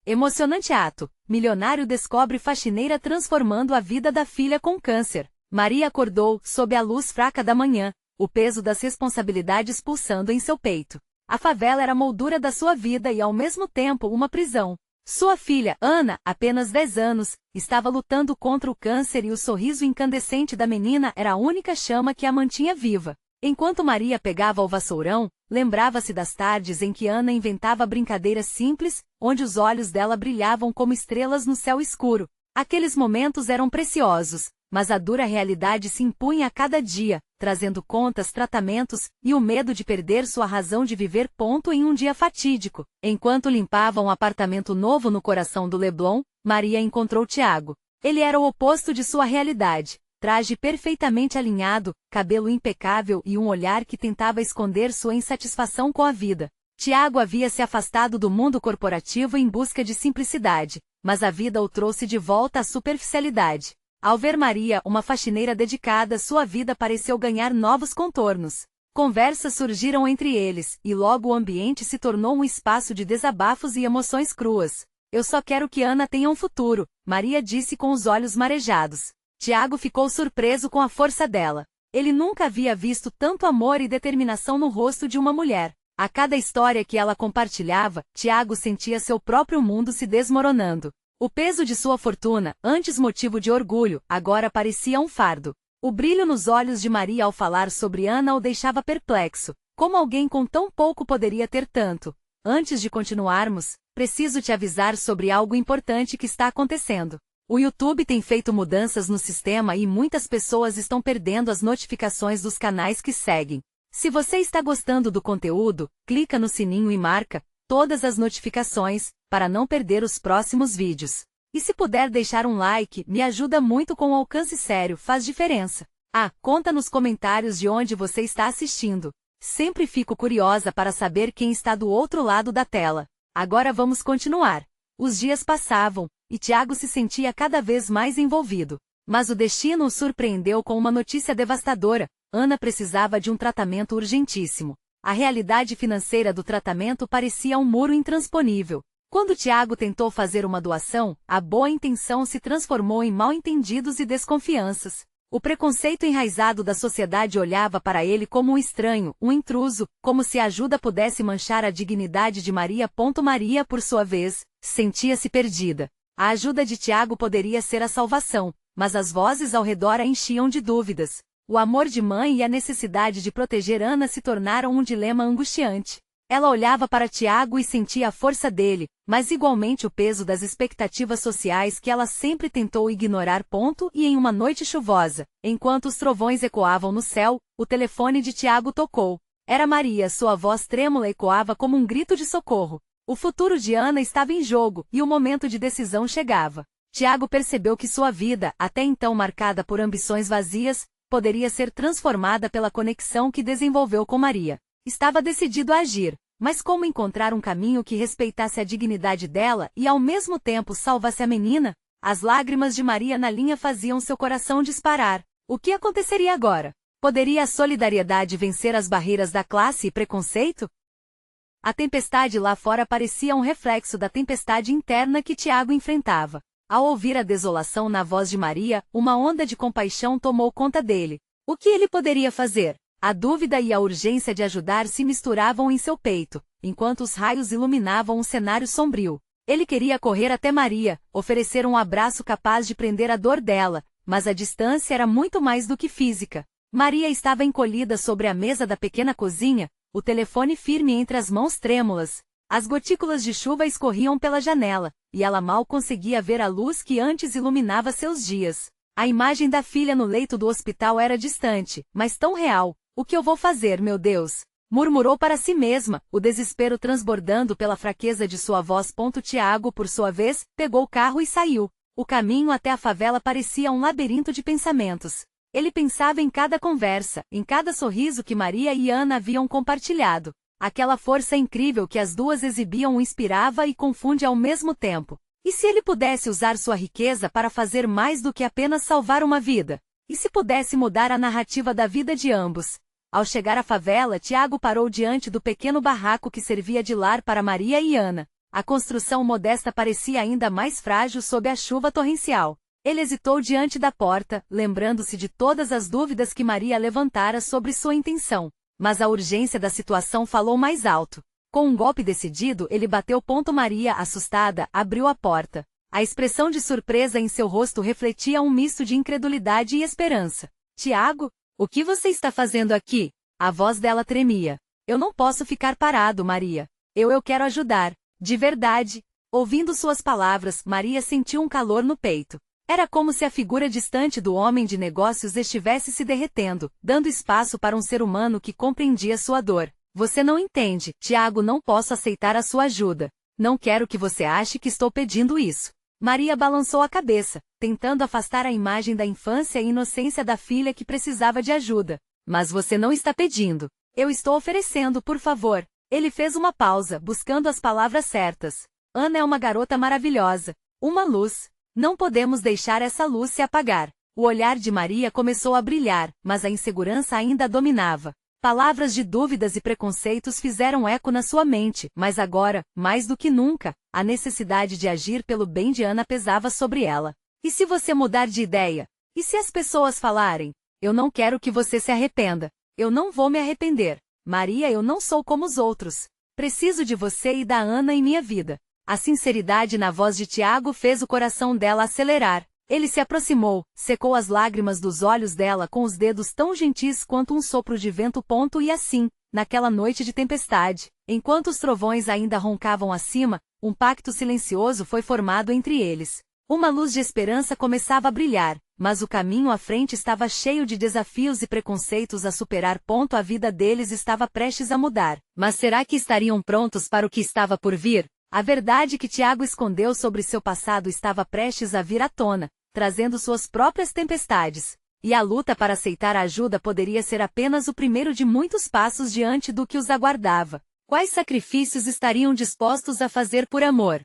Emocionante ato. Milionário descobre faxineira transformando a vida da filha com câncer. Maria acordou, sob a luz fraca da manhã, o peso das responsabilidades pulsando em seu peito. A favela era a moldura da sua vida e ao mesmo tempo uma prisão. Sua filha, Ana, apenas 10 anos, estava lutando contra o câncer e o sorriso incandescente da menina era a única chama que a mantinha viva. Enquanto Maria pegava o vassourão, lembrava-se das tardes em que Ana inventava brincadeiras simples, onde os olhos dela brilhavam como estrelas no céu escuro. Aqueles momentos eram preciosos, mas a dura realidade se impunha a cada dia, trazendo contas, tratamentos, e o medo de perder sua razão de viver. Em um dia fatídico, enquanto limpava um apartamento novo no coração do Leblon, Maria encontrou Tiago. Ele era o oposto de sua realidade. Traje perfeitamente alinhado, cabelo impecável e um olhar que tentava esconder sua insatisfação com a vida. Tiago havia se afastado do mundo corporativo em busca de simplicidade, mas a vida o trouxe de volta à superficialidade. Ao ver Maria, uma faxineira dedicada, sua vida pareceu ganhar novos contornos. Conversas surgiram entre eles, e logo o ambiente se tornou um espaço de desabafos e emoções cruas. Eu só quero que Ana tenha um futuro, Maria disse com os olhos marejados. Tiago ficou surpreso com a força dela. Ele nunca havia visto tanto amor e determinação no rosto de uma mulher. A cada história que ela compartilhava, Tiago sentia seu próprio mundo se desmoronando. O peso de sua fortuna, antes motivo de orgulho, agora parecia um fardo. O brilho nos olhos de Maria ao falar sobre Ana o deixava perplexo. Como alguém com tão pouco poderia ter tanto? Antes de continuarmos, preciso te avisar sobre algo importante que está acontecendo. O YouTube tem feito mudanças no sistema e muitas pessoas estão perdendo as notificações dos canais que seguem. Se você está gostando do conteúdo, clica no sininho e marca todas as notificações, para não perder os próximos vídeos. E se puder deixar um like, me ajuda muito com o alcance sério, faz diferença. Conta nos comentários de onde você está assistindo. Sempre fico curiosa para saber quem está do outro lado da tela. Agora vamos continuar. Os dias passavam, e Tiago se sentia cada vez mais envolvido. Mas o destino o surpreendeu com uma notícia devastadora. Ana precisava de um tratamento urgentíssimo. A realidade financeira do tratamento parecia um muro intransponível. Quando Tiago tentou fazer uma doação, a boa intenção se transformou em mal-entendidos e desconfianças. O preconceito enraizado da sociedade olhava para ele como um estranho, um intruso, como se a ajuda pudesse manchar a dignidade de Maria. Maria, por sua vez, sentia-se perdida. A ajuda de Tiago poderia ser a salvação, mas as vozes ao redor a enchiam de dúvidas. O amor de mãe e a necessidade de proteger Ana se tornaram um dilema angustiante. Ela olhava para Tiago e sentia a força dele, mas igualmente o peso das expectativas sociais que ela sempre tentou ignorar. E em uma noite chuvosa, enquanto os trovões ecoavam no céu, o telefone de Tiago tocou. Era Maria, sua voz trêmula ecoava como um grito de socorro. O futuro de Ana estava em jogo, e o momento de decisão chegava. Tiago percebeu que sua vida, até então marcada por ambições vazias, poderia ser transformada pela conexão que desenvolveu com Maria. Estava decidido a agir, mas como encontrar um caminho que respeitasse a dignidade dela e ao mesmo tempo salvasse a menina? As lágrimas de Maria na linha faziam seu coração disparar. O que aconteceria agora? Poderia a solidariedade vencer as barreiras da classe e preconceito? A tempestade lá fora parecia um reflexo da tempestade interna que Tiago enfrentava. Ao ouvir a desolação na voz de Maria, uma onda de compaixão tomou conta dele. O que ele poderia fazer? A dúvida e a urgência de ajudar se misturavam em seu peito, enquanto os raios iluminavam um cenário sombrio. Ele queria correr até Maria, oferecer um abraço capaz de prender a dor dela, mas a distância era muito mais do que física. Maria estava encolhida sobre a mesa da pequena cozinha, o telefone firme entre as mãos trêmulas. As gotículas de chuva escorriam pela janela, e ela mal conseguia ver a luz que antes iluminava seus dias. A imagem da filha no leito do hospital era distante, mas tão real. O que eu vou fazer, meu Deus? Murmurou para si mesma, o desespero transbordando pela fraqueza de sua voz. Tiago, por sua vez, pegou o carro e saiu. O caminho até a favela parecia um labirinto de pensamentos. Ele pensava em cada conversa, em cada sorriso que Maria e Ana haviam compartilhado. Aquela força incrível que as duas exibiam o inspirava e confunde ao mesmo tempo. E se ele pudesse usar sua riqueza para fazer mais do que apenas salvar uma vida? E se pudesse mudar a narrativa da vida de ambos? Ao chegar à favela, Tiago parou diante do pequeno barraco que servia de lar para Maria e Ana. A construção modesta parecia ainda mais frágil sob a chuva torrencial. Ele hesitou diante da porta, lembrando-se de todas as dúvidas que Maria levantara sobre sua intenção. Mas a urgência da situação falou mais alto. Com um golpe decidido, ele bateu. Maria, assustada, abriu a porta. A expressão de surpresa em seu rosto refletia um misto de incredulidade e esperança. Tiago, o que você está fazendo aqui? A voz dela tremia. Eu não posso ficar parado, Maria. Eu quero ajudar. De verdade. Ouvindo suas palavras, Maria sentiu um calor no peito. Era como se a figura distante do homem de negócios estivesse se derretendo, dando espaço para um ser humano que compreendia sua dor. Você não entende, Tiago, não posso aceitar a sua ajuda. Não quero que você ache que estou pedindo isso. Maria balançou a cabeça, tentando afastar a imagem da infância e inocência da filha que precisava de ajuda. Mas você não está pedindo. Eu estou oferecendo, por favor. Ele fez uma pausa, buscando as palavras certas. Ana é uma garota maravilhosa. Uma luz. Não podemos deixar essa luz se apagar. O olhar de Maria começou a brilhar, mas a insegurança ainda a dominava. Palavras de dúvidas e preconceitos fizeram eco na sua mente, mas agora, mais do que nunca, a necessidade de agir pelo bem de Ana pesava sobre ela. E se você mudar de ideia? E se as pessoas falarem? Eu não quero que você se arrependa. Eu não vou me arrepender. Maria, eu não sou como os outros. Preciso de você e da Ana em minha vida. A sinceridade na voz de Tiago fez o coração dela acelerar. Ele se aproximou, secou as lágrimas dos olhos dela com os dedos tão gentis quanto um sopro de vento. E assim, naquela noite de tempestade, enquanto os trovões ainda roncavam acima, um pacto silencioso foi formado entre eles. Uma luz de esperança começava a brilhar, mas o caminho à frente estava cheio de desafios e preconceitos a superar. A vida deles estava prestes a mudar. Mas será que estariam prontos para o que estava por vir? A verdade que Tiago escondeu sobre seu passado estava prestes a vir à tona, trazendo suas próprias tempestades. E a luta para aceitar a ajuda poderia ser apenas o primeiro de muitos passos diante do que os aguardava. Quais sacrifícios estariam dispostos a fazer por amor?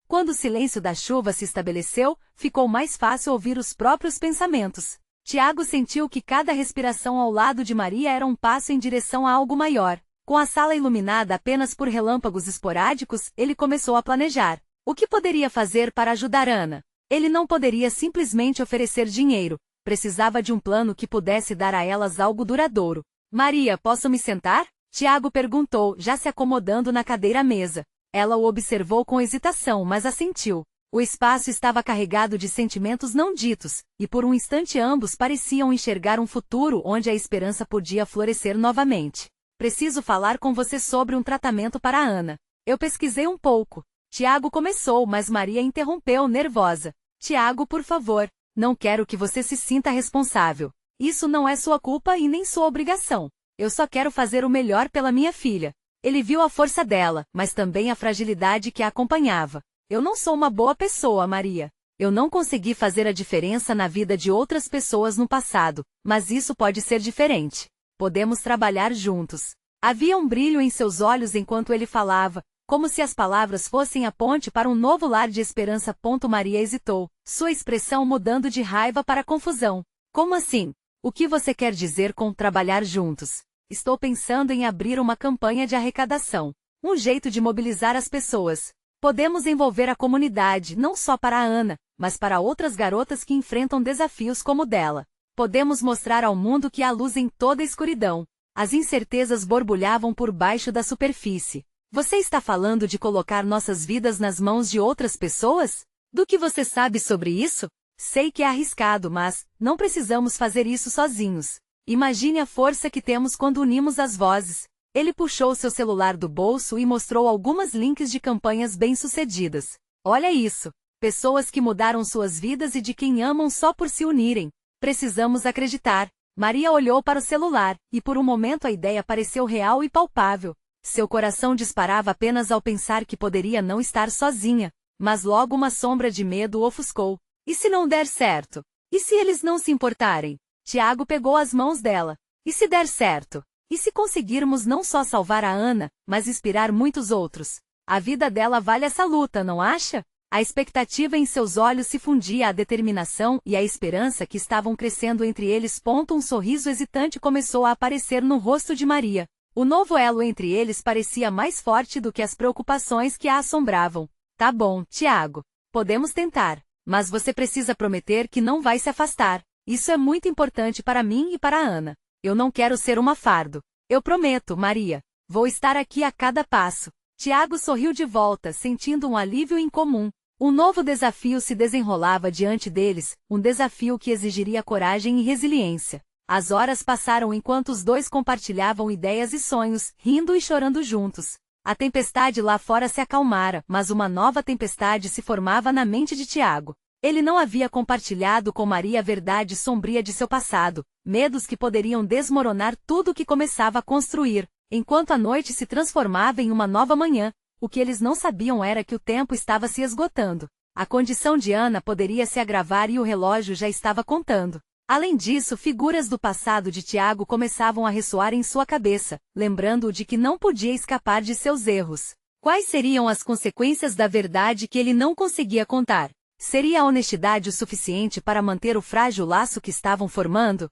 Quando o silêncio da chuva se estabeleceu, ficou mais fácil ouvir os próprios pensamentos. Tiago sentiu que cada respiração ao lado de Maria era um passo em direção a algo maior. Com a sala iluminada apenas por relâmpagos esporádicos, ele começou a planejar. O que poderia fazer para ajudar Ana? Ele não poderia simplesmente oferecer dinheiro. Precisava de um plano que pudesse dar a elas algo duradouro. Maria, posso me sentar? Tiago perguntou, já se acomodando na cadeira-mesa. Ela o observou com hesitação, mas assentiu. O espaço estava carregado de sentimentos não ditos, e por um instante ambos pareciam enxergar um futuro onde a esperança podia florescer novamente. Preciso falar com você sobre um tratamento para Ana. Eu pesquisei um pouco. Tiago começou, mas Maria interrompeu, nervosa. Tiago, por favor, não quero que você se sinta responsável. Isso não é sua culpa e nem sua obrigação. Eu só quero fazer o melhor pela minha filha. Ele viu a força dela, mas também a fragilidade que a acompanhava. Eu não sou uma boa pessoa, Maria. Eu não consegui fazer a diferença na vida de outras pessoas no passado, mas isso pode ser diferente. Podemos trabalhar juntos. Havia um brilho em seus olhos enquanto ele falava, como se as palavras fossem a ponte para um novo lar de esperança. Maria hesitou, sua expressão mudando de raiva para confusão. Como assim? O que você quer dizer com trabalhar juntos? Estou pensando em abrir uma campanha de arrecadação. Um jeito de mobilizar as pessoas. Podemos envolver a comunidade não só para a Ana, mas para outras garotas que enfrentam desafios como o dela. Podemos mostrar ao mundo que há luz em toda a escuridão. As incertezas borbulhavam por baixo da superfície. Você está falando de colocar nossas vidas nas mãos de outras pessoas? Do que você sabe sobre isso? Sei que é arriscado, mas não precisamos fazer isso sozinhos. Imagine a força que temos quando unimos as vozes. Ele puxou seu celular do bolso e mostrou algumas links de campanhas bem-sucedidas. Olha isso! Pessoas que mudaram suas vidas e de quem amam só por se unirem. Precisamos acreditar. Maria olhou para o celular, e por um momento a ideia pareceu real e palpável. Seu coração disparava apenas ao pensar que poderia não estar sozinha. Mas logo uma sombra de medo o ofuscou. E se não der certo? E se eles não se importarem? Tiago pegou as mãos dela. E se der certo? E se conseguirmos não só salvar a Ana, mas inspirar muitos outros? A vida dela vale essa luta, não acha? A expectativa em seus olhos se fundia à determinação e à esperança que estavam crescendo entre eles. Um sorriso hesitante começou a aparecer no rosto de Maria. O novo elo entre eles parecia mais forte do que as preocupações que a assombravam. Tá bom, Tiago. Podemos tentar. Mas você precisa prometer que não vai se afastar. Isso é muito importante para mim e para a Ana. Eu não quero ser uma fardo. Eu prometo, Maria. Vou estar aqui a cada passo. Tiago sorriu de volta, sentindo um alívio incomum. Um novo desafio se desenrolava diante deles, um desafio que exigiria coragem e resiliência. As horas passaram enquanto os dois compartilhavam ideias e sonhos, rindo e chorando juntos. A tempestade lá fora se acalmara, mas uma nova tempestade se formava na mente de Tiago. Ele não havia compartilhado com Maria a verdade sombria de seu passado, medos que poderiam desmoronar tudo o que começava a construir. Enquanto a noite se transformava em uma nova manhã, o que eles não sabiam era que o tempo estava se esgotando. A condição de Ana poderia se agravar e o relógio já estava contando. Além disso, figuras do passado de Tiago começavam a ressoar em sua cabeça, lembrando-o de que não podia escapar de seus erros. Quais seriam as consequências da verdade que ele não conseguia contar? Seria a honestidade o suficiente para manter o frágil laço que estavam formando?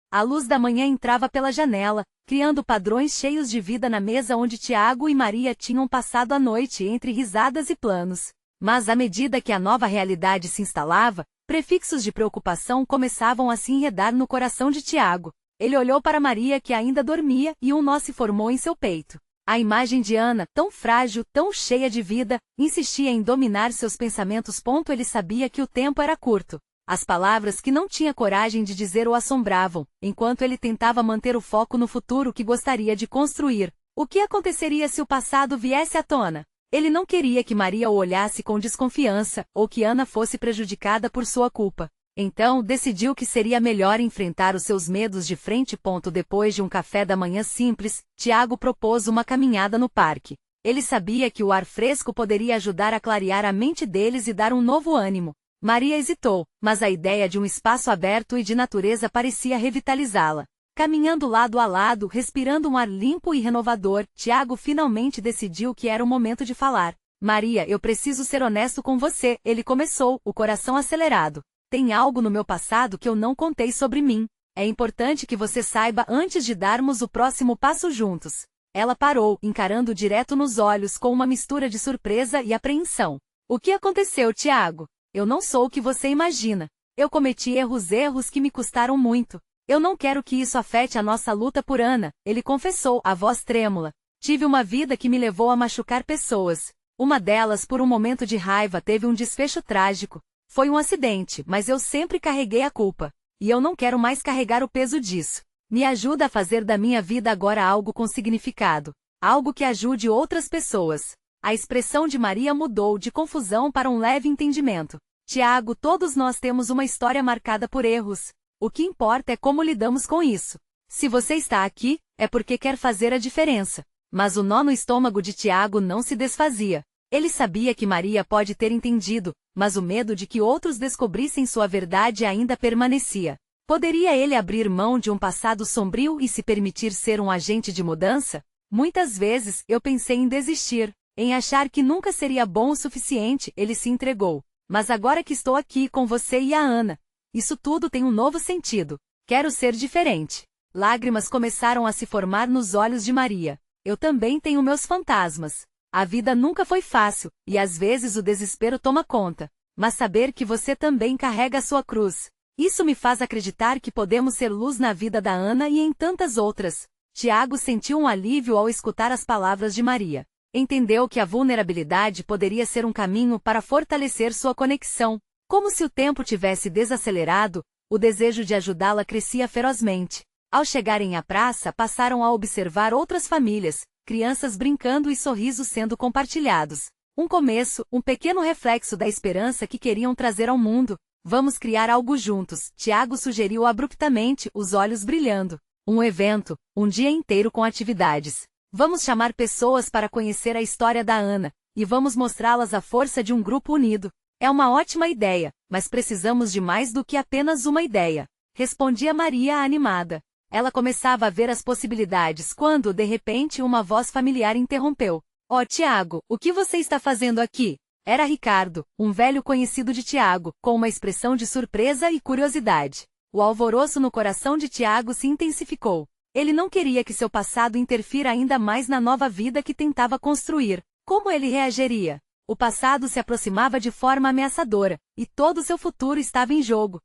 A luz da manhã entrava pela janela, criando padrões cheios de vida na mesa onde Tiago e Maria tinham passado a noite entre risadas e planos. Mas à medida que a nova realidade se instalava, prefixos de preocupação começavam a se enredar no coração de Tiago. Ele olhou para Maria que ainda dormia e um nó se formou em seu peito. A imagem de Ana, tão frágil, tão cheia de vida, insistia em dominar seus pensamentos. Ele sabia que o tempo era curto. As palavras que não tinha coragem de dizer o assombravam, enquanto ele tentava manter o foco no futuro que gostaria de construir. O que aconteceria se o passado viesse à tona? Ele não queria que Maria o olhasse com desconfiança, ou que Ana fosse prejudicada por sua culpa. Então, decidiu que seria melhor enfrentar os seus medos de frente. Depois de um café da manhã simples, Tiago propôs uma caminhada no parque. Ele sabia que o ar fresco poderia ajudar a clarear a mente deles e dar um novo ânimo. Maria hesitou, mas a ideia de um espaço aberto e de natureza parecia revitalizá-la. Caminhando lado a lado, respirando um ar limpo e renovador, Tiago finalmente decidiu que era o momento de falar. Maria, eu preciso ser honesto com você, ele começou, o coração acelerado. Tem algo no meu passado que eu não contei sobre mim. É importante que você saiba antes de darmos o próximo passo juntos. Ela parou, encarando direto nos olhos com uma mistura de surpresa e apreensão. O que aconteceu, Tiago? Eu não sou o que você imagina. Eu cometi erros que me custaram muito. Eu não quero que isso afete a nossa luta por Ana, ele confessou, a voz trêmula. Tive uma vida que me levou a machucar pessoas. Uma delas, por um momento de raiva, teve um desfecho trágico. Foi um acidente, mas eu sempre carreguei a culpa. E eu não quero mais carregar o peso disso. Me ajuda a fazer da minha vida agora algo com significado. Algo que ajude outras pessoas. A expressão de Maria mudou de confusão para um leve entendimento. Tiago, todos nós temos uma história marcada por erros. O que importa é como lidamos com isso. Se você está aqui, é porque quer fazer a diferença. Mas o nó no estômago de Tiago não se desfazia. Ele sabia que Maria pode ter entendido, mas o medo de que outros descobrissem sua verdade ainda permanecia. Poderia ele abrir mão de um passado sombrio e se permitir ser um agente de mudança? Muitas vezes, eu pensei em desistir, em achar que nunca seria bom o suficiente, ele se entregou. Mas agora que estou aqui com você e a Ana, isso tudo tem um novo sentido. Quero ser diferente. Lágrimas começaram a se formar nos olhos de Maria. Eu também tenho meus fantasmas. A vida nunca foi fácil, e às vezes o desespero toma conta. Mas saber que você também carrega a sua cruz. Isso me faz acreditar que podemos ser luz na vida da Ana e em tantas outras. Tiago sentiu um alívio ao escutar as palavras de Maria. Entendeu que a vulnerabilidade poderia ser um caminho para fortalecer sua conexão. Como se o tempo tivesse desacelerado, o desejo de ajudá-la crescia ferozmente. Ao chegarem à praça, passaram a observar outras famílias, crianças brincando e sorrisos sendo compartilhados. Um começo, um pequeno reflexo da esperança que queriam trazer ao mundo. Vamos criar algo juntos, Tiago sugeriu abruptamente, os olhos brilhando. Um evento, um dia inteiro com atividades. Vamos chamar pessoas para conhecer a história da Ana, e vamos mostrá-las a força de um grupo unido. É uma ótima ideia, mas precisamos de mais do que apenas uma ideia. Respondia Maria animada. Ela começava a ver as possibilidades quando, de repente, uma voz familiar interrompeu. Oh, Tiago, o que você está fazendo aqui? Era Ricardo, um velho conhecido de Tiago, com uma expressão de surpresa e curiosidade. O alvoroço no coração de Tiago se intensificou. Ele não queria que seu passado interfira ainda mais na nova vida que tentava construir. Como ele reagiria? O passado se aproximava de forma ameaçadora, e todo seu futuro estava em jogo.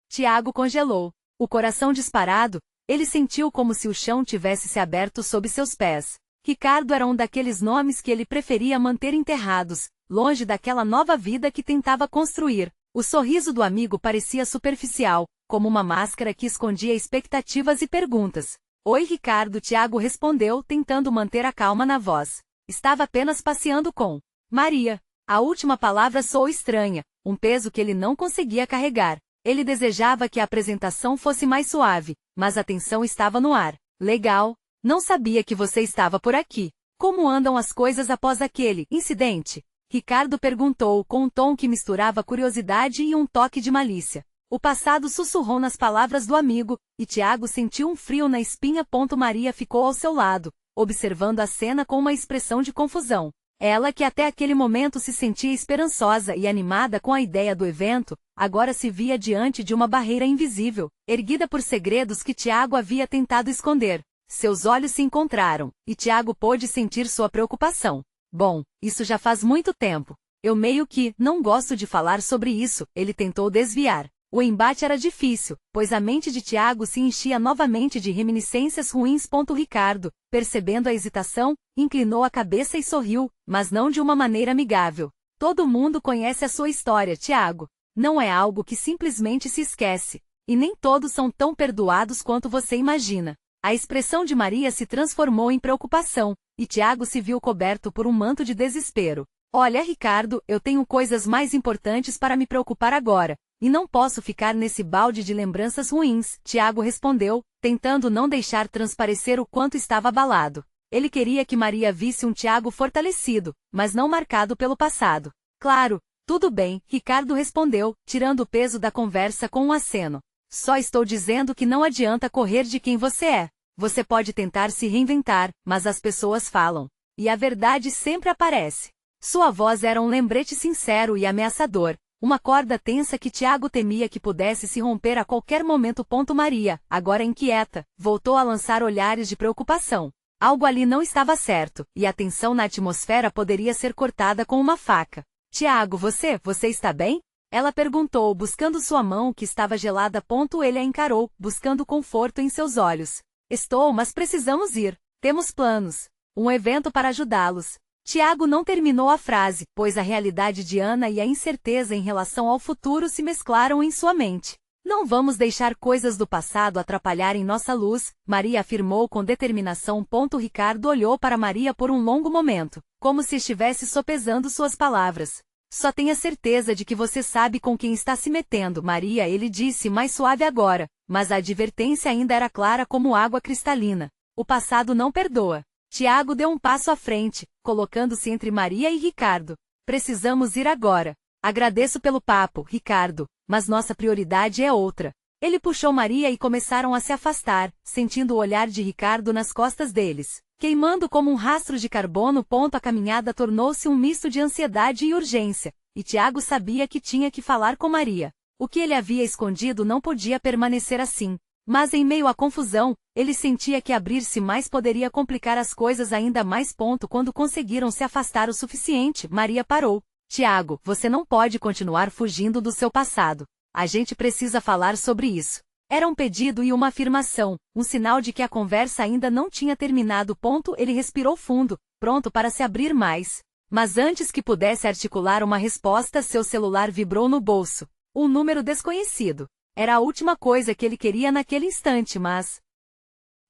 Tiago congelou. O coração disparado, ele sentiu como se o chão tivesse se aberto sob seus pés. Ricardo era um daqueles nomes que ele preferia manter enterrados, longe daquela nova vida que tentava construir. O sorriso do amigo parecia superficial, como uma máscara que escondia expectativas e perguntas. Oi, Ricardo, Tiago respondeu, tentando manter a calma na voz. Estava apenas passeando com Maria. A última palavra soou estranha, um peso que ele não conseguia carregar. Ele desejava que a apresentação fosse mais suave, mas a tensão estava no ar. Legal. Não sabia que você estava por aqui. Como andam as coisas após aquele incidente? Ricardo perguntou com um tom que misturava curiosidade e um toque de malícia. O passado sussurrou nas palavras do amigo, e Tiago sentiu um frio na espinha. Maria ficou ao seu lado, observando a cena com uma expressão de confusão. Ela, que até aquele momento se sentia esperançosa e animada com a ideia do evento, agora se via diante de uma barreira invisível, erguida por segredos que Tiago havia tentado esconder. Seus olhos se encontraram, e Tiago pôde sentir sua preocupação. Bom, isso já faz muito tempo. Eu meio que não gosto de falar sobre isso, ele tentou desviar. O embate era difícil, pois a mente de Tiago se enchia novamente de reminiscências ruins. Ricardo, percebendo a hesitação, inclinou a cabeça e sorriu, mas não de uma maneira amigável. Todo mundo conhece a sua história, Tiago. Não é algo que simplesmente se esquece. E nem todos são tão perdoados quanto você imagina. A expressão de Maria se transformou em preocupação, e Tiago se viu coberto por um manto de desespero. Olha, Ricardo, eu tenho coisas mais importantes para me preocupar agora. E não posso ficar nesse balde de lembranças ruins, Tiago respondeu, tentando não deixar transparecer o quanto estava abalado. Ele queria que Maria visse um Tiago fortalecido, mas não marcado pelo passado. Claro, tudo bem, Ricardo respondeu, tirando o peso da conversa com um aceno. Só estou dizendo que não adianta correr de quem você é. Você pode tentar se reinventar, mas as pessoas falam. E a verdade sempre aparece. Sua voz era um lembrete sincero e ameaçador. Uma corda tensa que Tiago temia que pudesse se romper a qualquer momento. Maria, agora inquieta, voltou a lançar olhares de preocupação. Algo ali não estava certo, e a tensão na atmosfera poderia ser cortada com uma faca. Tiago, você está bem? Ela perguntou, buscando sua mão que estava gelada. Ele a encarou, buscando conforto em seus olhos. Estou, mas precisamos ir. Temos planos. Um evento para ajudá-los. Tiago não terminou a frase, pois a realidade de Ana e a incerteza em relação ao futuro se mesclaram em sua mente. Não vamos deixar coisas do passado atrapalharem nossa luz, Maria afirmou com determinação. Ricardo olhou para Maria por um longo momento, como se estivesse sopesando suas palavras. Só tenha certeza de que você sabe com quem está se metendo, Maria, ele disse mais suave agora, mas a advertência ainda era clara como água cristalina. O passado não perdoa. Tiago deu um passo à frente, colocando-se entre Maria e Ricardo. Precisamos ir agora. Agradeço pelo papo, Ricardo, mas nossa prioridade é outra. Ele puxou Maria e começaram a se afastar, sentindo o olhar de Ricardo nas costas deles, queimando como um rastro de carbono. A caminhada tornou-se um misto de ansiedade e urgência, e Tiago sabia que tinha que falar com Maria. O que ele havia escondido não podia permanecer assim. Mas em meio à confusão, ele sentia que abrir-se mais poderia complicar as coisas ainda mais. Quando conseguiram se afastar o suficiente, Maria parou. Tiago, você não pode continuar fugindo do seu passado. A gente precisa falar sobre isso. Era um pedido e uma afirmação, um sinal de que a conversa ainda não tinha terminado. Ele respirou fundo, pronto para se abrir mais. Mas antes que pudesse articular uma resposta, seu celular vibrou no bolso. Um número desconhecido. Era a última coisa que ele queria naquele instante, mas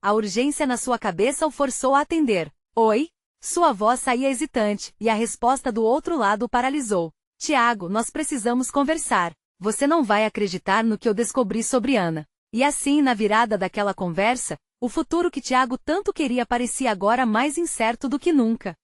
a urgência na sua cabeça o forçou a atender. Oi? Sua voz saía hesitante, e a resposta do outro lado o paralisou. Tiago, nós precisamos conversar. Você não vai acreditar no que eu descobri sobre Ana. E assim, na virada daquela conversa, o futuro que Tiago tanto queria parecia agora mais incerto do que nunca.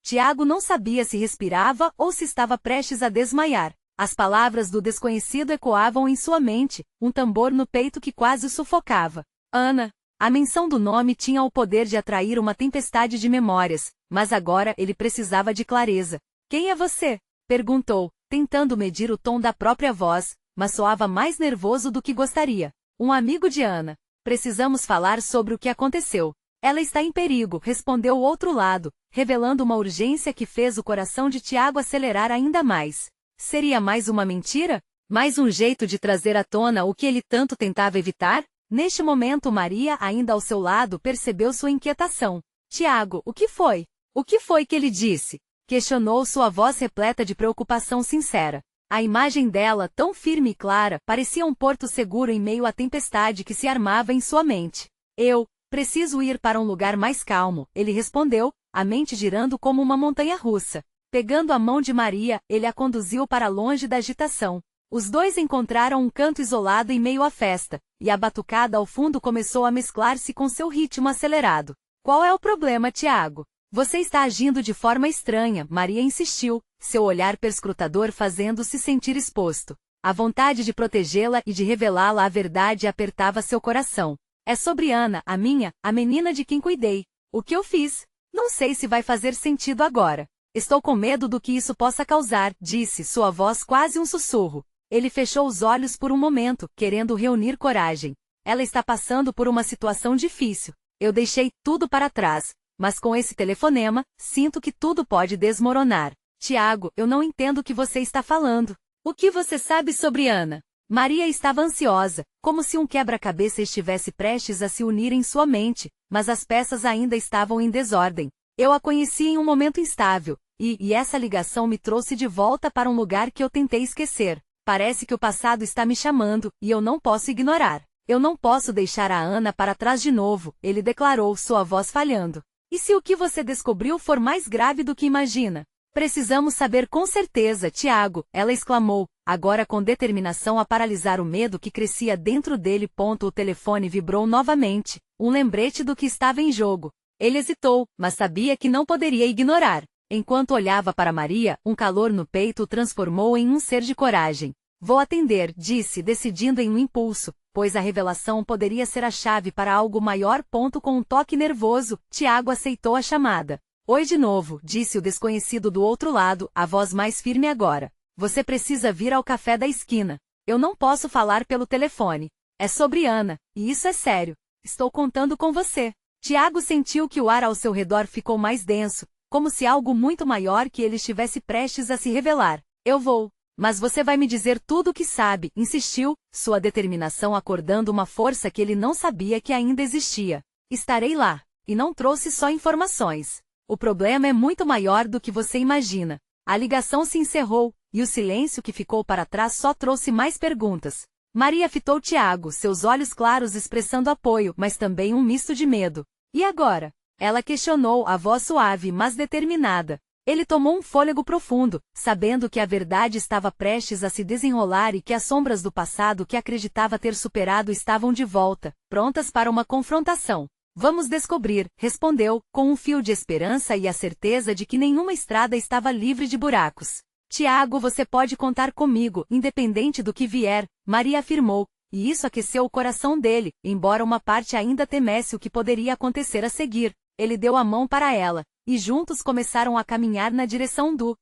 Tiago não sabia se respirava ou se estava prestes a desmaiar. As palavras do desconhecido ecoavam em sua mente, um tambor no peito que quase o sufocava. Ana. A menção do nome tinha o poder de atrair uma tempestade de memórias, mas agora ele precisava de clareza. Quem é você? Perguntou, tentando medir o tom da própria voz, mas soava mais nervoso do que gostaria. Um amigo de Ana. Precisamos falar sobre o que aconteceu. Ela está em perigo, respondeu o outro lado, revelando uma urgência que fez o coração de Tiago acelerar ainda mais. Seria mais uma mentira? Mais um jeito de trazer à tona o que ele tanto tentava evitar? Neste momento Maria, ainda ao seu lado, percebeu sua inquietação. Tiago, o que foi? O que foi que ele disse? Questionou sua voz repleta de preocupação sincera. A imagem dela, tão firme e clara, parecia um porto seguro em meio à tempestade que se armava em sua mente. Eu preciso ir para um lugar mais calmo, ele respondeu, a mente girando como uma montanha-russa. Pegando a mão de Maria, ele a conduziu para longe da agitação. Os dois encontraram um canto isolado em meio à festa, e a batucada ao fundo começou a mesclar-se com seu ritmo acelerado. Qual é o problema, Tiago? Você está agindo de forma estranha, Maria insistiu, seu olhar perscrutador fazendo-se sentir exposto. A vontade de protegê-la e de revelá-la a verdade apertava seu coração. É sobre Ana, a menina de quem cuidei. O que eu fiz? Não sei se vai fazer sentido agora. Estou com medo do que isso possa causar, disse, sua voz quase um sussurro. Ele fechou os olhos por um momento, querendo reunir coragem. Ela está passando por uma situação difícil. Eu deixei tudo para trás. Mas com esse telefonema, sinto que tudo pode desmoronar. Tiago, eu não entendo o que você está falando. O que você sabe sobre Ana? Maria estava ansiosa, como se um quebra-cabeça estivesse prestes a se unir em sua mente, mas as peças ainda estavam em desordem. Eu a conheci em um momento instável, e essa ligação me trouxe de volta para um lugar que eu tentei esquecer. Parece que o passado está me chamando, e eu não posso ignorar. Eu não posso deixar a Ana para trás de novo, ele declarou, sua voz falhando. E se o que você descobriu for mais grave do que imagina? Precisamos saber com certeza, Tiago, ela exclamou, agora com determinação a paralisar o medo que crescia dentro dele. O telefone vibrou novamente, um lembrete do que estava em jogo. Ele hesitou, mas sabia que não poderia ignorar. Enquanto olhava para Maria, um calor no peito o transformou em um ser de coragem. Vou atender, disse, decidindo em um impulso, pois a revelação poderia ser a chave para algo maior. Com um toque nervoso, Tiago aceitou a chamada. Oi de novo, disse o desconhecido do outro lado, a voz mais firme agora. Você precisa vir ao café da esquina. Eu não posso falar pelo telefone. É sobre Ana, e isso é sério. Estou contando com você. Tiago sentiu que o ar ao seu redor ficou mais denso, como se algo muito maior que ele estivesse prestes a se revelar. Eu vou. Mas você vai me dizer tudo o que sabe, insistiu, sua determinação acordando uma força que ele não sabia que ainda existia. Estarei lá. E não trouxe só informações. O problema é muito maior do que você imagina. A ligação se encerrou, e o silêncio que ficou para trás só trouxe mais perguntas. Maria fitou Tiago, seus olhos claros expressando apoio, mas também um misto de medo. E agora? Ela questionou, a voz suave mas determinada. Ele tomou um fôlego profundo, sabendo que a verdade estava prestes a se desenrolar e que as sombras do passado que acreditava ter superado estavam de volta, prontas para uma confrontação. Vamos descobrir, respondeu, com um fio de esperança e a certeza de que nenhuma estrada estava livre de buracos. Tiago, você pode contar comigo, independente do que vier, Maria afirmou, e isso aqueceu o coração dele, embora uma parte ainda temesse o que poderia acontecer a seguir. Ele deu a mão para ela, e juntos começaram a caminhar na direção do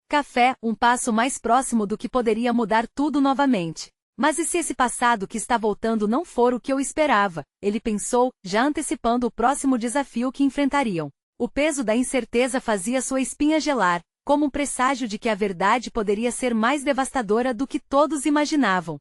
café, um passo mais próximo do que poderia mudar tudo novamente. Mas e se esse passado que está voltando não for o que eu esperava? Ele pensou, já antecipando o próximo desafio que enfrentariam. O peso da incerteza fazia sua espinha gelar, como um presságio de que a verdade poderia ser mais devastadora do que todos imaginavam.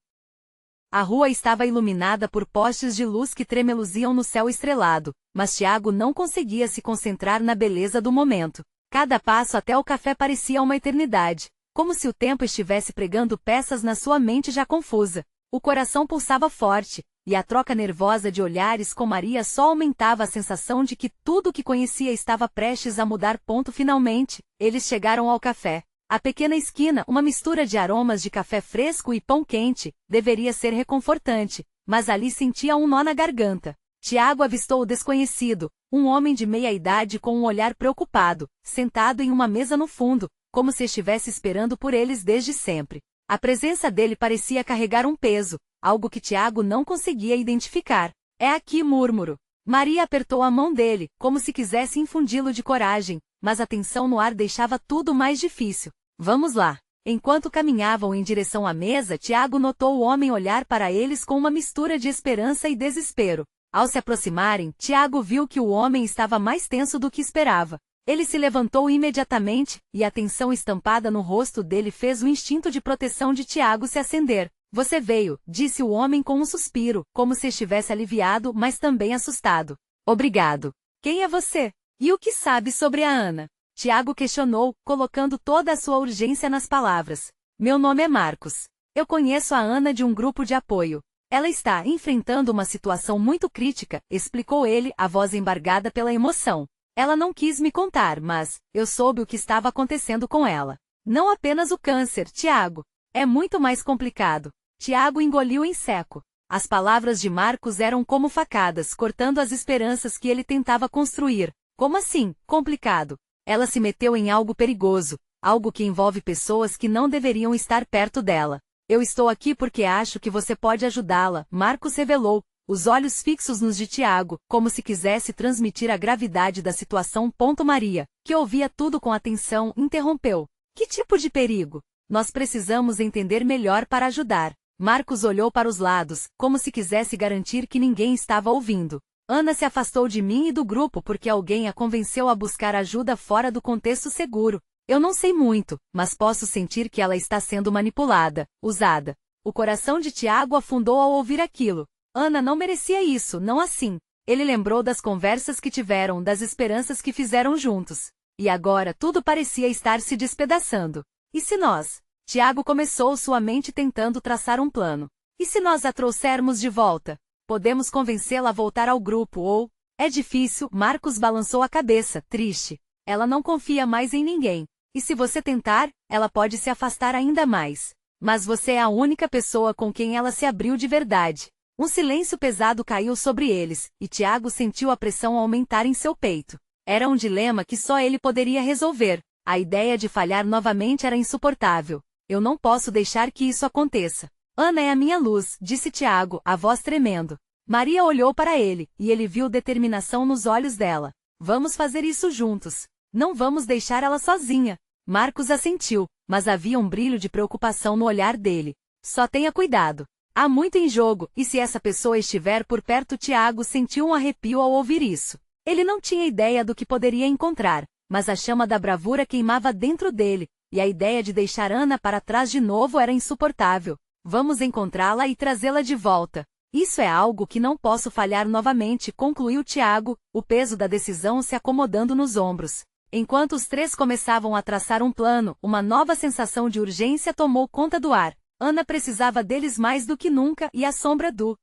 A rua estava iluminada por postes de luz que tremeluziam no céu estrelado, mas Tiago não conseguia se concentrar na beleza do momento. Cada passo até o café parecia uma eternidade, como se o tempo estivesse pregando peças na sua mente já confusa. O coração pulsava forte, e a troca nervosa de olhares com Maria só aumentava a sensação de que tudo o que conhecia estava prestes a mudar. Finalmente, eles chegaram ao café. A pequena esquina, uma mistura de aromas de café fresco e pão quente, deveria ser reconfortante, mas ali sentia um nó na garganta. Tiago avistou o desconhecido, um homem de meia-idade com um olhar preocupado, sentado em uma mesa no fundo, como se estivesse esperando por eles desde sempre. A presença dele parecia carregar um peso, algo que Tiago não conseguia identificar. É aqui, murmurou. Maria apertou a mão dele, como se quisesse infundi-lo de coragem, mas a tensão no ar deixava tudo mais difícil. Vamos lá. Enquanto caminhavam em direção à mesa, Tiago notou o homem olhar para eles com uma mistura de esperança e desespero. Ao se aproximarem, Tiago viu que o homem estava mais tenso do que esperava. Ele se levantou imediatamente, e a tensão estampada no rosto dele fez o instinto de proteção de Tiago se acender. Você veio, disse o homem com um suspiro, como se estivesse aliviado, mas também assustado. Obrigado. Quem é você? E o que sabe sobre a Ana? Tiago questionou, colocando toda a sua urgência nas palavras. Meu nome é Marcos. Eu conheço a Ana de um grupo de apoio. Ela está enfrentando uma situação muito crítica, explicou ele, a voz embargada pela emoção. Ela não quis me contar, mas eu soube o que estava acontecendo com ela. Não apenas o câncer, Tiago. É muito mais complicado. Tiago engoliu em seco. As palavras de Marcos eram como facadas, cortando as esperanças que ele tentava construir. Como assim, complicado? Ela se meteu em algo perigoso, algo que envolve pessoas que não deveriam estar perto dela. Eu estou aqui porque acho que você pode ajudá-la, Marcos revelou, os olhos fixos nos de Tiago, como se quisesse transmitir a gravidade da situação. Maria, que ouvia tudo com atenção, interrompeu. Que tipo de perigo? Nós precisamos entender melhor para ajudar. Marcos olhou para os lados, como se quisesse garantir que ninguém estava ouvindo. Ana se afastou de mim e do grupo porque alguém a convenceu a buscar ajuda fora do contexto seguro. Eu não sei muito, mas posso sentir que ela está sendo manipulada, usada. O coração de Tiago afundou ao ouvir aquilo. Ana não merecia isso, não assim. Ele lembrou das conversas que tiveram, das esperanças que fizeram juntos. E agora tudo parecia estar se despedaçando. E se nós? Tiago começou sua mente tentando traçar um plano. E se nós a trouxermos de volta? Podemos convencê-la a voltar ao grupo ou... É difícil, Marcos balançou a cabeça, triste. Ela não confia mais em ninguém. E se você tentar, ela pode se afastar ainda mais. Mas você é a única pessoa com quem ela se abriu de verdade. Um silêncio pesado caiu sobre eles, e Tiago sentiu a pressão aumentar em seu peito. Era um dilema que só ele poderia resolver. A ideia de falhar novamente era insuportável. Eu não posso deixar que isso aconteça. Ana é a minha luz, disse Tiago, a voz tremendo. Maria olhou para ele, e ele viu determinação nos olhos dela. Vamos fazer isso juntos. Não vamos deixar ela sozinha. Marcos assentiu, mas havia um brilho de preocupação no olhar dele. Só tenha cuidado. Há muito em jogo, e se essa pessoa estiver por perto, Tiago sentiu um arrepio ao ouvir isso. Ele não tinha ideia do que poderia encontrar, mas a chama da bravura queimava dentro dele, e a ideia de deixar Ana para trás de novo era insuportável. Vamos encontrá-la e trazê-la de volta. Isso é algo que não posso falhar novamente, concluiu Tiago, o peso da decisão se acomodando nos ombros. Enquanto os três começavam a traçar um plano, uma nova sensação de urgência tomou conta do ar. Ana precisava deles mais do que nunca e a sombra do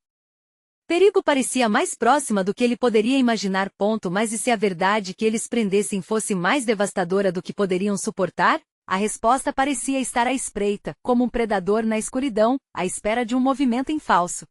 perigo parecia mais próxima do que ele poderia imaginar. Mas e se a verdade que eles prendessem fosse mais devastadora do que poderiam suportar? A resposta parecia estar à espreita, como um predador na escuridão, à espera de um movimento em falso.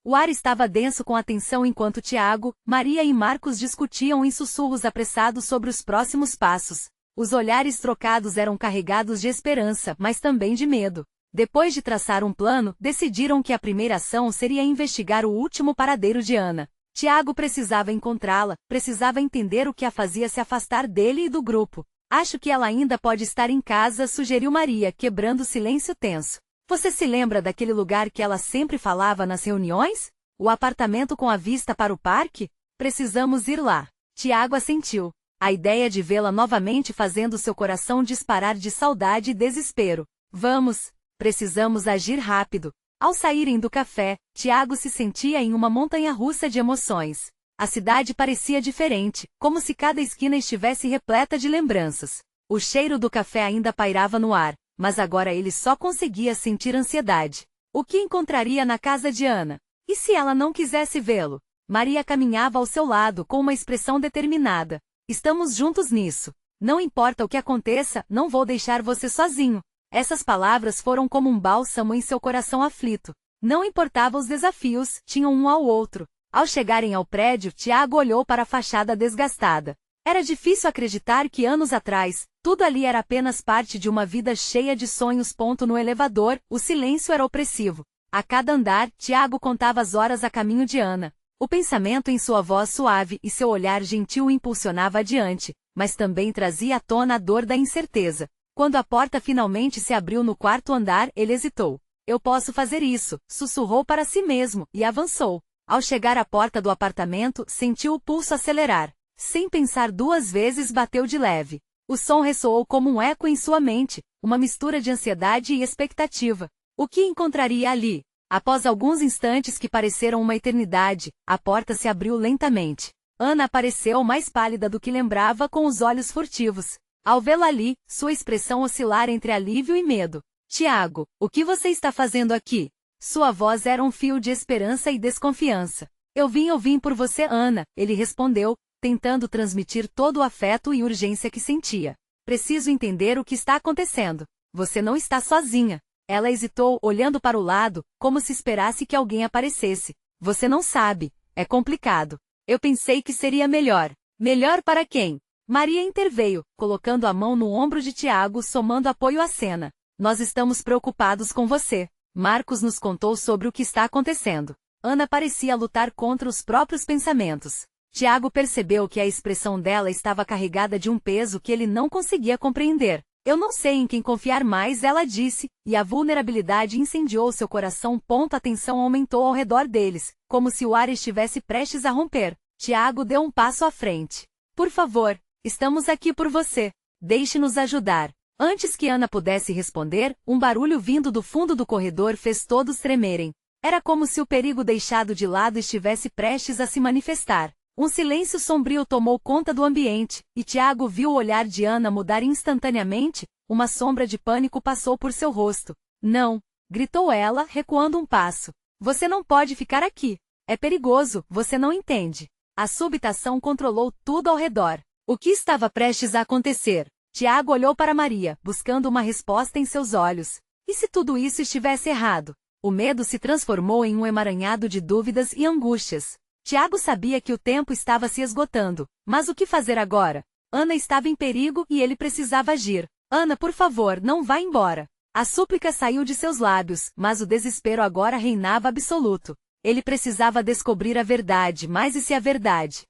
O ar estava denso com a tensão enquanto Tiago, Maria e Marcos discutiam em sussurros apressados sobre os próximos passos. Os olhares trocados eram carregados de esperança, mas também de medo. Depois de traçar um plano, decidiram que a primeira ação seria investigar o último paradeiro de Ana. Tiago precisava encontrá-la, precisava entender o que a fazia se afastar dele e do grupo. Acho que ela ainda pode estar em casa, sugeriu Maria, quebrando o silêncio tenso. Você se lembra daquele lugar que ela sempre falava nas reuniões? O apartamento com a vista para o parque? Precisamos ir lá. Tiago assentiu. A ideia de vê-la novamente fazendo seu coração disparar de saudade e desespero. Vamos. Precisamos agir rápido. Ao saírem do café, Tiago se sentia em uma montanha-russa de emoções. A cidade parecia diferente, como se cada esquina estivesse repleta de lembranças. O cheiro do café ainda pairava no ar, mas agora ele só conseguia sentir ansiedade. O que encontraria na casa de Ana? E se ela não quisesse vê-lo? Maria caminhava ao seu lado com uma expressão determinada. Estamos juntos nisso. Não importa o que aconteça, não vou deixar você sozinho. Essas palavras foram como um bálsamo em seu coração aflito. Não importava os desafios, tinham um ao outro. Ao chegarem ao prédio, Tiago olhou para a fachada desgastada. Era difícil acreditar que anos atrás, tudo ali era apenas parte de uma vida cheia de sonhos. No elevador, o silêncio era opressivo. A cada andar, Tiago contava as horas a caminho de Ana. O pensamento em sua voz suave e seu olhar gentil o impulsionava adiante, mas também trazia à tona a dor da incerteza. Quando a porta finalmente se abriu no quarto andar, ele hesitou. Eu posso fazer isso, sussurrou para si mesmo, e avançou. Ao chegar à porta do apartamento, sentiu o pulso acelerar. Sem pensar duas vezes, bateu de leve. O som ressoou como um eco em sua mente, uma mistura de ansiedade e expectativa. O que encontraria ali? Após alguns instantes que pareceram uma eternidade, a porta se abriu lentamente. Ana apareceu mais pálida do que lembrava, com os olhos furtivos. Ao vê-la ali, sua expressão oscilar entre alívio e medo. Tiago, o que você está fazendo aqui? Sua voz era um fio de esperança e desconfiança. Eu vim por você, Ana, ele respondeu, tentando transmitir todo o afeto e urgência que sentia. Preciso entender o que está acontecendo. Você não está sozinha. Ela hesitou, olhando para o lado, como se esperasse que alguém aparecesse. Você não sabe. É complicado. Eu pensei que seria melhor. Melhor para quem? Maria interveio, colocando a mão no ombro de Tiago, somando apoio à cena. Nós estamos preocupados com você. Marcos nos contou sobre o que está acontecendo. Ana parecia lutar contra os próprios pensamentos. Tiago percebeu que a expressão dela estava carregada de um peso que ele não conseguia compreender. Eu não sei em quem confiar mais, ela disse, e a vulnerabilidade incendiou seu coração. A tensão aumentou ao redor deles, como se o ar estivesse prestes a romper. Tiago deu um passo à frente. Por favor, estamos aqui por você. Deixe-nos ajudar. Antes que Ana pudesse responder, um barulho vindo do fundo do corredor fez todos tremerem. Era como se o perigo deixado de lado estivesse prestes a se manifestar. Um silêncio sombrio tomou conta do ambiente, e Tiago viu o olhar de Ana mudar instantaneamente. Uma sombra de pânico passou por seu rosto. Não! Gritou ela, recuando um passo. Você não pode ficar aqui. É perigoso, você não entende. A súbita ação controlou tudo ao redor. O que estava prestes a acontecer? Tiago olhou para Maria, buscando uma resposta em seus olhos. E se tudo isso estivesse errado? O medo se transformou em um emaranhado de dúvidas e angústias. Tiago sabia que o tempo estava se esgotando. Mas o que fazer agora? Ana estava em perigo e ele precisava agir. Ana, por favor, não vá embora. A súplica saiu de seus lábios, mas o desespero agora reinava absoluto. Ele precisava descobrir a verdade, mas e se a verdade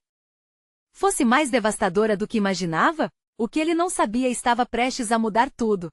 fosse mais devastadora do que imaginava? O que ele não sabia estava prestes a mudar tudo.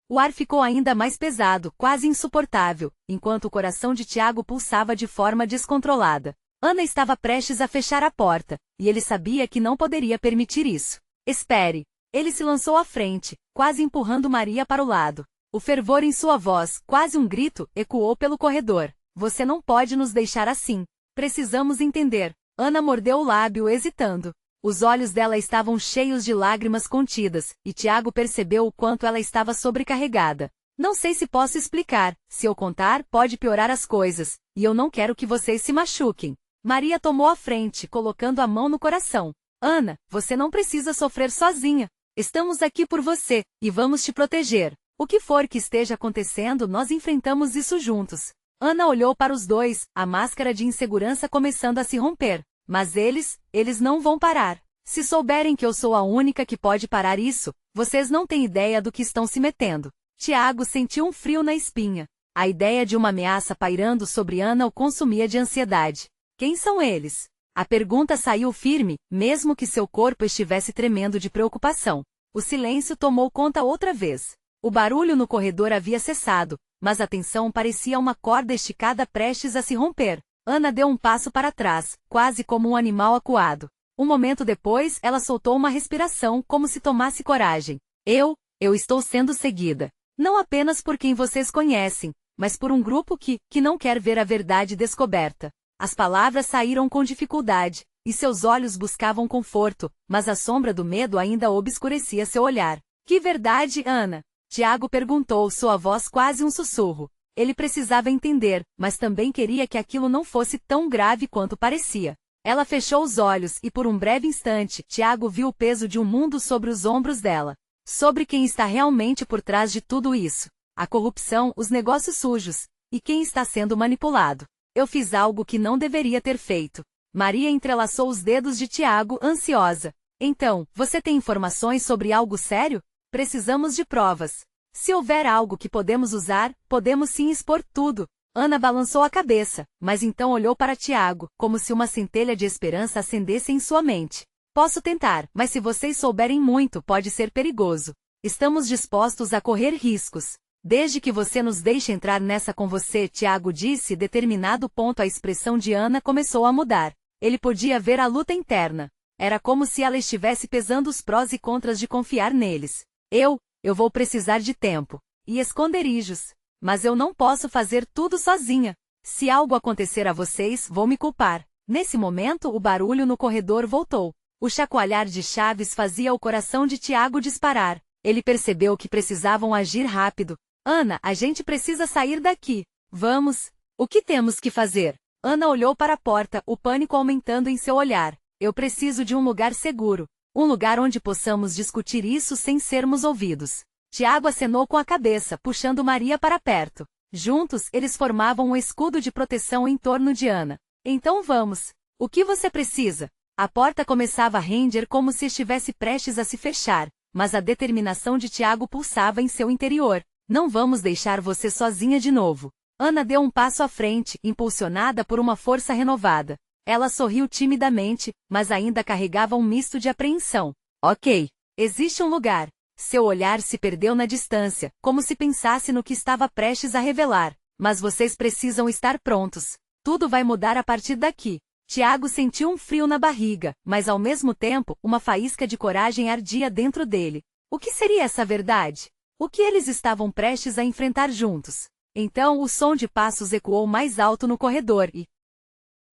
O ar ficou ainda mais pesado, quase insuportável, enquanto o coração de Tiago pulsava de forma descontrolada. Ana estava prestes a fechar a porta, e ele sabia que não poderia permitir isso. Espere! Ele se lançou à frente, quase empurrando Maria para o lado. O fervor em sua voz, quase um grito, ecoou pelo corredor. Você não pode nos deixar assim. Precisamos entender. Ana mordeu o lábio, hesitando. Os olhos dela estavam cheios de lágrimas contidas, e Tiago percebeu o quanto ela estava sobrecarregada. Não sei se posso explicar. Se eu contar, pode piorar as coisas, e eu não quero que vocês se machuquem. Maria tomou a frente, colocando a mão no coração. Ana, você não precisa sofrer sozinha. Estamos aqui por você, e vamos te proteger. O que for que esteja acontecendo, nós enfrentamos isso juntos. Ana olhou para os dois, a máscara de insegurança começando a se romper. Mas eles não vão parar. Se souberem que eu sou a única que pode parar isso, vocês não têm ideia do que estão se metendo. Tiago sentiu um frio na espinha. A ideia de uma ameaça pairando sobre Ana o consumia de ansiedade. Quem são eles? A pergunta saiu firme, mesmo que seu corpo estivesse tremendo de preocupação. O silêncio tomou conta outra vez. O barulho no corredor havia cessado, mas a tensão parecia uma corda esticada prestes a se romper. Ana deu um passo para trás, quase como um animal acuado. Um momento depois, ela soltou uma respiração, como se tomasse coragem. Eu estou sendo seguida. Não apenas por quem vocês conhecem, mas por um grupo que não quer ver a verdade descoberta. As palavras saíram com dificuldade, e seus olhos buscavam conforto, mas a sombra do medo ainda obscurecia seu olhar. Que verdade, Ana? Tiago perguntou, sua voz quase um sussurro. Ele precisava entender, mas também queria que aquilo não fosse tão grave quanto parecia. Ela fechou os olhos e por um breve instante, Tiago viu o peso de um mundo sobre os ombros dela. Sobre quem está realmente por trás de tudo isso. A corrupção, os negócios sujos. E quem está sendo manipulado. Eu fiz algo que não deveria ter feito. Maria entrelaçou os dedos de Tiago, ansiosa. Então, você tem informações sobre algo sério? Precisamos de provas. Se houver algo que podemos usar, podemos sim expor tudo. Ana balançou a cabeça, mas então olhou para Tiago, como se uma centelha de esperança acendesse em sua mente. Posso tentar, mas se vocês souberem muito, pode ser perigoso. Estamos dispostos a correr riscos. Desde que você nos deixe entrar nessa com você, Tiago disse. Determinado ponto a expressão de Ana começou a mudar. Ele podia ver a luta interna. Era como se ela estivesse pesando os prós e contras de confiar neles. Eu vou precisar de tempo. E esconderijos. Mas eu não posso fazer tudo sozinha. Se algo acontecer a vocês, vou me culpar. Nesse momento, o barulho no corredor voltou. O chacoalhar de chaves fazia o coração de Tiago disparar. Ele percebeu que precisavam agir rápido. Ana, a gente precisa sair daqui. Vamos. O que temos que fazer? Ana olhou para a porta, o pânico aumentando em seu olhar. Eu preciso de um lugar seguro. Um lugar onde possamos discutir isso sem sermos ouvidos. Tiago acenou com a cabeça, puxando Maria para perto. Juntos, eles formavam um escudo de proteção em torno de Ana. Então vamos. O que você precisa? A porta começava a render como se estivesse prestes a se fechar, mas a determinação de Tiago pulsava em seu interior. Não vamos deixar você sozinha de novo. Ana deu um passo à frente, impulsionada por uma força renovada. Ela sorriu timidamente, mas ainda carregava um misto de apreensão. Ok. Existe um lugar. Seu olhar se perdeu na distância, como se pensasse no que estava prestes a revelar. Mas vocês precisam estar prontos. Tudo vai mudar a partir daqui. Tiago sentiu um frio na barriga, mas ao mesmo tempo, uma faísca de coragem ardia dentro dele. O que seria essa verdade? O que eles estavam prestes a enfrentar juntos? Então o som de passos ecoou mais alto no corredor e...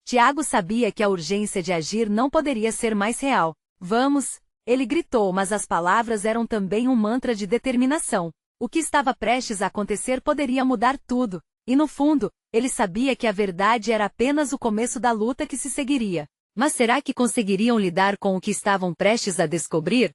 Tiago sabia que a urgência de agir não poderia ser mais real. Vamos! Ele gritou, mas as palavras eram também um mantra de determinação. O que estava prestes a acontecer poderia mudar tudo. E no fundo, ele sabia que a verdade era apenas o começo da luta que se seguiria. Mas será que conseguiriam lidar com o que estavam prestes a descobrir?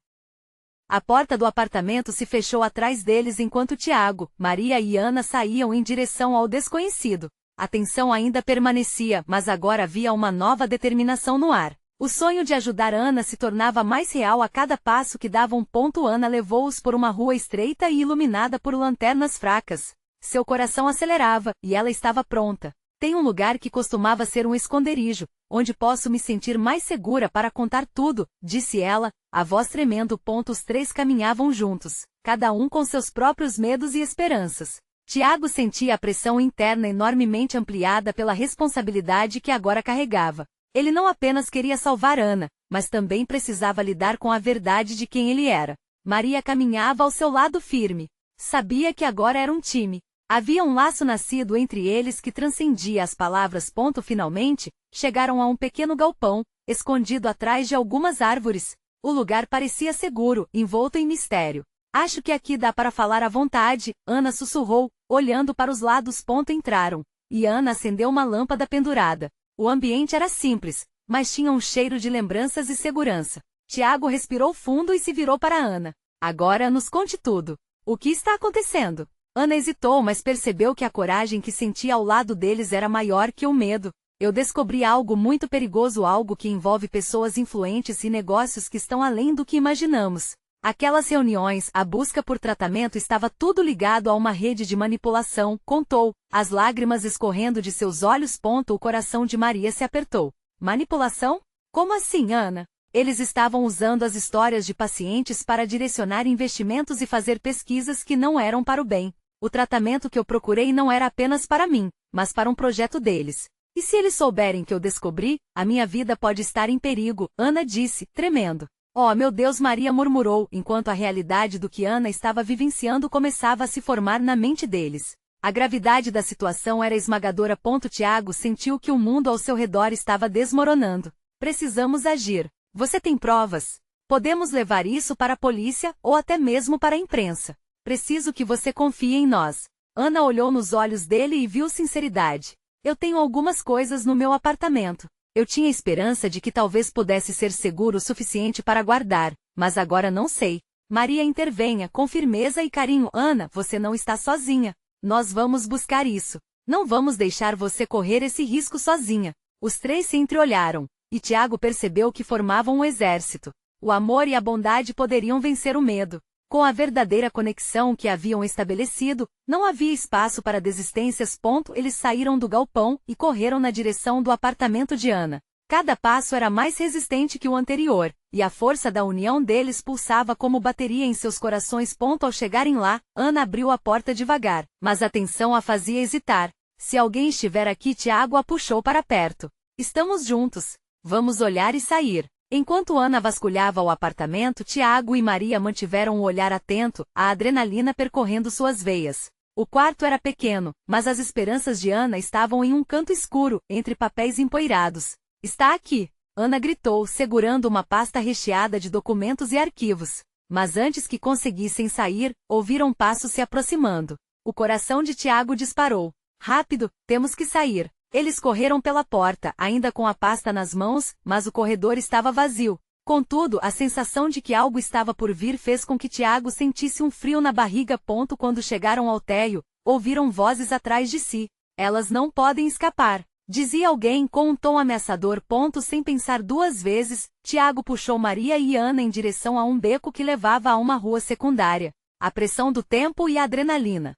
A porta do apartamento se fechou atrás deles enquanto Tiago, Maria e Ana saíam em direção ao desconhecido. A tensão ainda permanecia, mas agora havia uma nova determinação no ar. O sonho de ajudar Ana se tornava mais real a cada passo que davam. Ana levou-os por uma rua estreita e iluminada por lanternas fracas. Seu coração acelerava, e ela estava pronta. Tem um lugar que costumava ser um esconderijo, onde posso me sentir mais segura para contar tudo, disse ela, a voz tremendo. Os três caminhavam juntos, cada um com seus próprios medos e esperanças. Tiago sentia a pressão interna enormemente ampliada pela responsabilidade que agora carregava. Ele não apenas queria salvar Ana, mas também precisava lidar com a verdade de quem ele era. Maria caminhava ao seu lado firme. Sabia que agora era um time. Havia um laço nascido entre eles que transcendia as palavras. Finalmente, chegaram a um pequeno galpão, escondido atrás de algumas árvores. O lugar parecia seguro, envolto em mistério. Acho que aqui dá para falar à vontade, Ana sussurrou, olhando para os lados. Entraram. E Ana acendeu uma lâmpada pendurada. O ambiente era simples, mas tinha um cheiro de lembranças e segurança. Tiago respirou fundo e se virou para Ana. Agora nos conte tudo. O que está acontecendo? Ana hesitou, mas percebeu que a coragem que sentia ao lado deles era maior que o medo. Eu descobri algo muito perigoso, algo que envolve pessoas influentes e negócios que estão além do que imaginamos. Aquelas reuniões, a busca por tratamento, estava tudo ligado a uma rede de manipulação, contou, as lágrimas escorrendo de seus olhos. O coração de Maria se apertou. Manipulação? Como assim, Ana? Eles estavam usando as histórias de pacientes para direcionar investimentos e fazer pesquisas que não eram para o bem. O tratamento que eu procurei não era apenas para mim, mas para um projeto deles. E se eles souberem que eu descobri, a minha vida pode estar em perigo, Ana disse, tremendo. Oh, meu Deus, Maria murmurou, enquanto a realidade do que Ana estava vivenciando começava a se formar na mente deles. A gravidade da situação era esmagadora. Tiago sentiu que o mundo ao seu redor estava desmoronando. Precisamos agir. Você tem provas? Podemos levar isso para a polícia, ou até mesmo para a imprensa. Preciso que você confie em nós. Ana olhou nos olhos dele e viu sinceridade. Eu tenho algumas coisas no meu apartamento. Eu tinha esperança de que talvez pudesse ser seguro o suficiente para guardar, mas agora não sei. Maria intervenha com firmeza e carinho. Ana, você não está sozinha. Nós vamos buscar isso. Não vamos deixar você correr esse risco sozinha. Os três se entreolharam, e Tiago percebeu que formavam um exército. O amor e a bondade poderiam vencer o medo. Com a verdadeira conexão que haviam estabelecido, não havia espaço para desistências. Eles saíram do galpão e correram na direção do apartamento de Ana. Cada passo era mais resistente que o anterior, e a força da união deles pulsava como bateria em seus corações. Ao chegarem lá, Ana abriu a porta devagar, mas a tensão a fazia hesitar. Se alguém estiver aqui, Tiago a puxou para perto. Estamos juntos. Vamos olhar e sair. Enquanto Ana vasculhava o apartamento, Tiago e Maria mantiveram o olhar atento, a adrenalina percorrendo suas veias. O quarto era pequeno, mas as esperanças de Ana estavam em um canto escuro, entre papéis empoeirados. Está aqui! Ana gritou, segurando uma pasta recheada de documentos e arquivos. Mas antes que conseguissem sair, ouviram passos se aproximando. O coração de Tiago disparou. Rápido, temos que sair. Eles correram pela porta, ainda com a pasta nas mãos, mas o corredor estava vazio. Contudo, a sensação de que algo estava por vir fez com que Tiago sentisse um frio na barriga. Quando chegaram ao térreo, ouviram vozes atrás de si. Elas não podem escapar, dizia alguém com um tom ameaçador. Sem pensar duas vezes, Tiago puxou Maria e Ana em direção a um beco que levava a uma rua secundária. A pressão do tempo e a adrenalina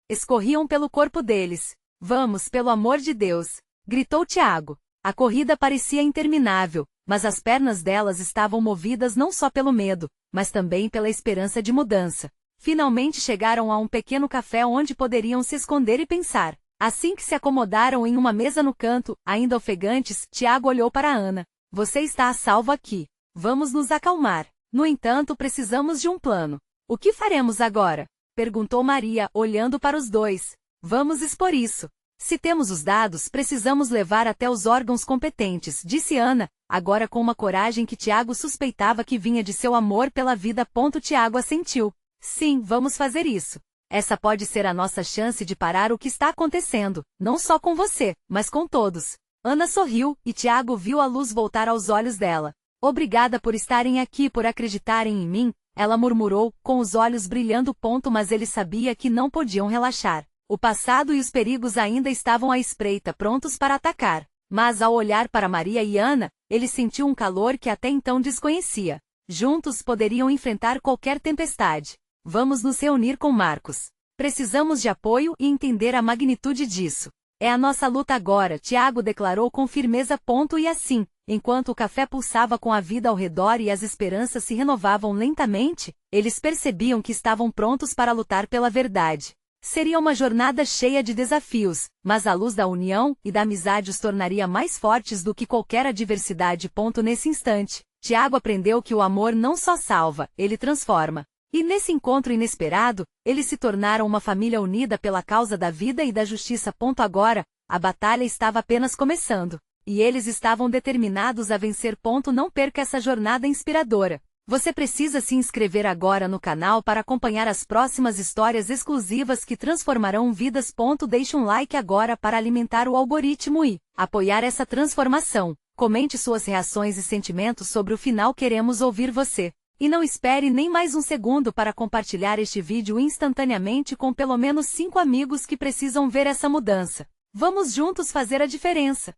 escorriam pelo corpo deles. Vamos, pelo amor de Deus! Gritou Tiago. A corrida parecia interminável, mas as pernas delas estavam movidas não só pelo medo, mas também pela esperança de mudança. Finalmente chegaram a um pequeno café onde poderiam se esconder e pensar. Assim que se acomodaram em uma mesa no canto, ainda ofegantes, Tiago olhou para Ana. Você está a salvo aqui. Vamos nos acalmar. No entanto, precisamos de um plano. O que faremos agora? Perguntou Maria, olhando para os dois. Vamos expor isso. Se temos os dados, precisamos levar até os órgãos competentes, disse Ana, agora com uma coragem que Tiago suspeitava que vinha de seu amor pela vida. Tiago assentiu. Sim, vamos fazer isso. Essa pode ser a nossa chance de parar o que está acontecendo, não só com você, mas com todos. Ana sorriu, e Tiago viu a luz voltar aos olhos dela. Obrigada por estarem aqui, por acreditarem em mim, ela murmurou, com os olhos brilhando. Mas ele sabia que não podiam relaxar. O passado e os perigos ainda estavam à espreita, prontos para atacar. Mas ao olhar para Maria e Ana, ele sentiu um calor que até então desconhecia. Juntos poderiam enfrentar qualquer tempestade. Vamos nos reunir com Marcos. Precisamos de apoio e entender a magnitude disso. É a nossa luta agora, Tiago declarou com firmeza. E assim, enquanto o café pulsava com a vida ao redor e as esperanças se renovavam lentamente, eles percebiam que estavam prontos para lutar pela verdade. Seria uma jornada cheia de desafios, mas a luz da união e da amizade os tornaria mais fortes do que qualquer adversidade. Nesse instante, Tiago aprendeu que o amor não só salva, ele transforma. E nesse encontro inesperado, eles se tornaram uma família unida pela causa da vida e da justiça. Agora, a batalha estava apenas começando, e eles estavam determinados a vencer. Não perca essa jornada inspiradora. Você precisa se inscrever agora no canal para acompanhar as próximas histórias exclusivas que transformarão vidas. Deixe um like agora para alimentar o algoritmo e apoiar essa transformação. Comente suas reações e sentimentos sobre o final, queremos ouvir você. E não espere nem mais um segundo para compartilhar este vídeo instantaneamente com pelo menos 5 amigos que precisam ver essa mudança. Vamos juntos fazer a diferença.